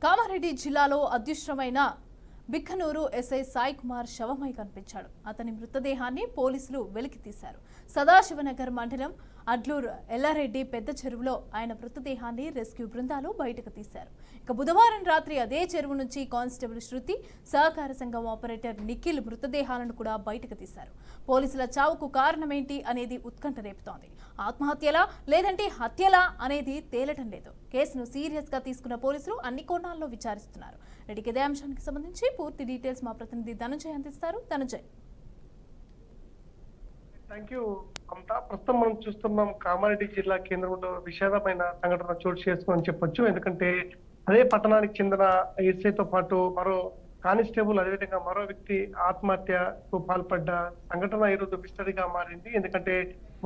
కామారెడ్డి జిల్లాలో అదృశ్యమైన బిక్కనూరు ఎస్ఐ సాయి కుమార్ శవమై కనిపించాడు. అతని మృతదేహాన్ని పోలీసులు వెలికి తీశారు. సదాశివనగర్ మండలం అడ్లూరు ఎల్లారెడ్డి పెద్ద చెరువులో ఆయన మృతదేహాన్ని రెస్క్యూ బృందాలు బయటకు తీశారు. ఇక బుధవారం రాత్రి అదే చెరువు నుంచి కానిస్టేబుల్ శృతి, సహకార సంఘం ఆపరేటర్ నిఖిల్ మృతదేహాలను కూడా బయటకు తీశారు. పోలీసుల చావుకు కారణమేంటి అనేది ఉత్కంఠ రేపుతోంది. ఆత్మహత్యలా లేదంటే హత్యలా అనేది తేలటం లేదు. కేసును సీరియస్ గా తీసుకున్న పోలీసులు అన్ని కోణాల్లో విచారిస్తున్నారు. రెడ్డికి ఇదే అంశానికి సంబంధించి పూర్తి డీటెయిల్స్ మా ప్రతినిధి ధనంజయ్ అందిస్తారు. ధనంజయ్. థ్యాంక్ యూ మమత. ప్రస్తుతం మనం చూస్తున్నాం కామారెడ్డి జిల్లా కేంద్రంలో విషాదమైన సంఘటన చోటు చేసుకుని చెప్పొచ్చు. ఎందుకంటే అదే పట్టణానికి చెందిన ఎస్ఐతో పాటు మరో కానిస్టేబుల్, అదేవిధంగా మరో వ్యక్తి ఆత్మహత్యకు పాల్పడ్డ సంఘటన ఈరోజు మిస్టరీగా మారింది. ఎందుకంటే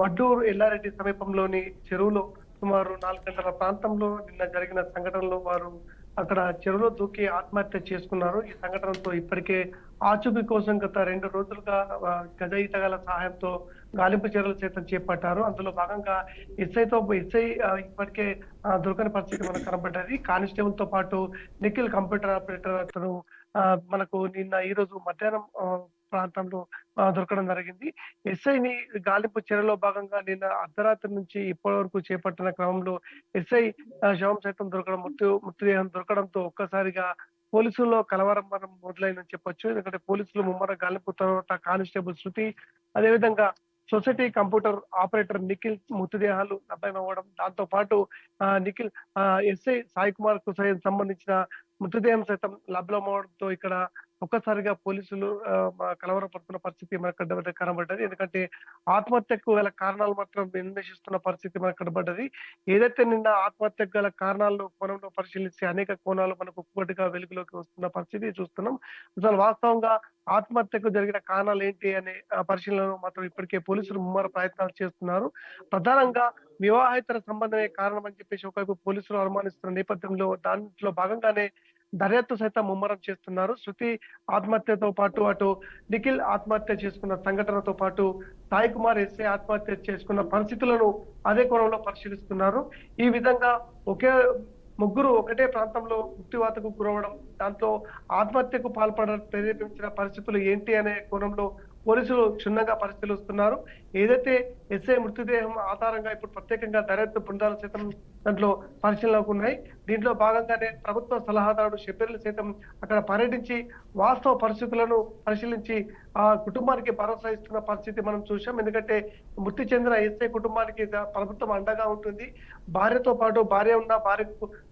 వడ్డూరు ఎల్లారెడ్డి సమీపంలోని చెరువులో సుమారు 4 గంటల ప్రాంతంలో నిన్న జరిగిన సంఘటనలో వారు అక్కడ చెరువులో దూకి ఆత్మహత్య చేసుకున్నారు. ఈ సంఘటనతో ఇప్పటికే ఆచూకీ కోసం గత 2 రోజులుగా గజ ఈతగాల సహాయంతో గాలింపు చర్యలు సైతం చేపట్టారు. అందులో భాగంగా ఎస్ఐ ఇప్పటికే దొరకని పరిస్థితి మనకు కనబడ్డది. కానిస్టేబుల్ తో పాటు నిఖిల్ కంప్యూటర్ ఆపరేటర్ అతను మనకు ఈ రోజు మధ్యాహ్నం ప్రాంతంలో దొరకడం జరిగింది. ఎస్ఐని గాలింపు చర్యలో భాగంగా నిన్న అర్ధరాత్రి నుంచి ఇప్పటి వరకు చేపట్టిన క్రమంలో ఎస్ఐ శవం సైతం మృతదేహం దొరకడంతో ఒక్కసారిగా పోలీసుల్లో కలవరం మొదలైందని చెప్పొచ్చు. ఎందుకంటే పోలీసులు ముమ్మర గాలింపు తర్వాత కానిస్టేబుల్ శృతి, అదేవిధంగా సొసైటీ కంప్యూటర్ ఆపరేటర్ నిఖిల్ మృతదేహాలు లభ్యమవ్వడం, దాంతో పాటు నిఖిల్ ఎస్ఐ సాయి కుమార్ కు సంబంధించిన మృతదేహం సైతం లభ్యమవడంతో ఇక్కడ ఒక్కసారిగా పోలీసులు కలవరపడుతున్న పరిస్థితి మనకు కనబడ్డది. ఎందుకంటే ఆత్మహత్యకు గల కారణాలు మాత్రం అన్వేషిస్తున్న పరిస్థితి మనకు కనబడ్డది. ఏదైతే నిన్న ఆత్మహత్యకు గల కారణాలను కోణంలో పరిశీలిస్తే అనేక కోణాలు మనకు ఒక్కొక్కటిగా వెలుగులోకి వస్తున్న పరిస్థితి చూస్తున్నాం. అసలు వాస్తవంగా ఆత్మహత్యకు జరిగిన కారణాలు ఏంటి అనే పరిశీలనలో మాత్రం ఇప్పటికే పోలీసులు ముమ్మర ప్రయత్నాలు చేస్తున్నారు. ప్రధానంగా వివాహేతర సంబంధమే కారణం అని చెప్పేసి ఒకవైపు పోలీసులు అనుమానిస్తున్న నేపథ్యంలో దాంట్లో భాగంగానే దర్యాప్తు సైతం ముమ్మరం చేస్తున్నారు. శృతి ఆత్మహత్యతో పాటు అటు నిఖిల్ ఆత్మహత్య చేసుకున్న సంఘటనతో పాటు సాయి కుమార్ ఎస్ఐ ఆత్మహత్య చేసుకున్న పరిస్థితులను అదే కోణంలో పరిశీలిస్తున్నారు. ఈ విధంగా ముగ్గురు ఒకటే ప్రాంతంలో మృత్యువాతకు గురవడం, దాంతో ఆత్మహత్యకు ప్రేరేపించిన పరిస్థితులు ఏంటి అనే కోణంలో పోలీసులు క్షుణ్ణంగా పరిశీలిస్తున్నారు. ఏదైతే ఎస్ఐ మృతదేహం ఆధారంగా ఇప్పుడు ప్రత్యేకంగా దర్యాప్తు బృందాలు సైతం దాంట్లో పరిశీలనకు ఉన్నాయి. దీంట్లో భాగంగానే ప్రభుత్వ సలహాదారుడు షబ్బీర్లు సైతం అక్కడ పర్యటించి వాస్తవ పరిస్థితులను పరిశీలించి ఆ కుటుంబానికి భరోసా ఇస్తున్న పరిస్థితి మనం చూసాం. ఎందుకంటే మృతి చెందిన ఎస్ఐ కుటుంబానికి ప్రభుత్వం అండగా ఉంటుంది. భార్యతో పాటు భార్య ఉన్న, భార్య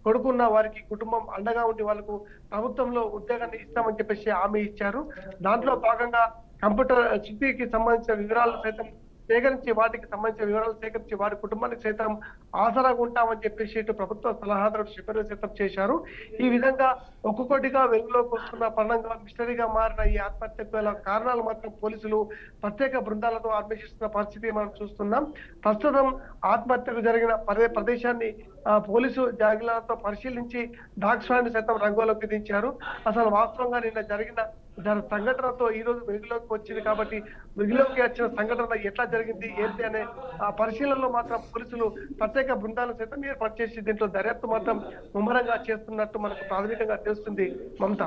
కొడుకు ఉన్న వారికి కుటుంబం అండగా ఉండి వాళ్ళకు ప్రభుత్వంలో ఉద్యోగాన్ని ఇస్తామని చెప్పేసి హామీ ఇచ్చారు. దాంట్లో భాగంగా కంప్యూటర్ శృతికి సంబంధించిన వివరాలు సైతం సేకరించి వారి కుటుంబానికి సైతం ఆసరాగా ఉంటామని చెప్పేసి ఇటు ప్రభుత్వ సలహాదారుడు షబ్బీర్లు సైతం చేశారు. ఈ విధంగా ఒక్కొక్కటిగా వెలుగులోకి వస్తున్న పరిణామంగా మిస్టరీగా మారిన ఈ ఆత్మహత్యకు గల కారణాలు మాత్రం పోలీసులు ప్రత్యేక బృందాలతో అన్వేషిస్తున్న పరిస్థితి మనం చూస్తున్నాం. ప్రస్తుతం ఆత్మహత్యకు జరిగిన ప్రదేశాన్ని పోలీసు జాగ్రత్తతో పరిశీలించి డాగ్ స్క్వాడ్ సైతం రంగంలోకి దించారు. అసలు వాస్తవంగా నిన్న జరిగిన సంఘటనతో ఈ రోజు వెలుగులోకి వచ్చింది కాబట్టి వెలుగులోకి వచ్చిన సంఘటన ఎట్లా జరిగింది ఏంటి అనే పరిశీలనలో మాత్రం పోలీసులు ప్రత్యేక బృందాలు సైతం ఏర్పాటు చేసి దీంట్లో దర్యాప్తు మాత్రం ముమ్మరంగా చేస్తున్నట్టు మనకు ప్రాథమికంగా తెలుస్తుంది మమత.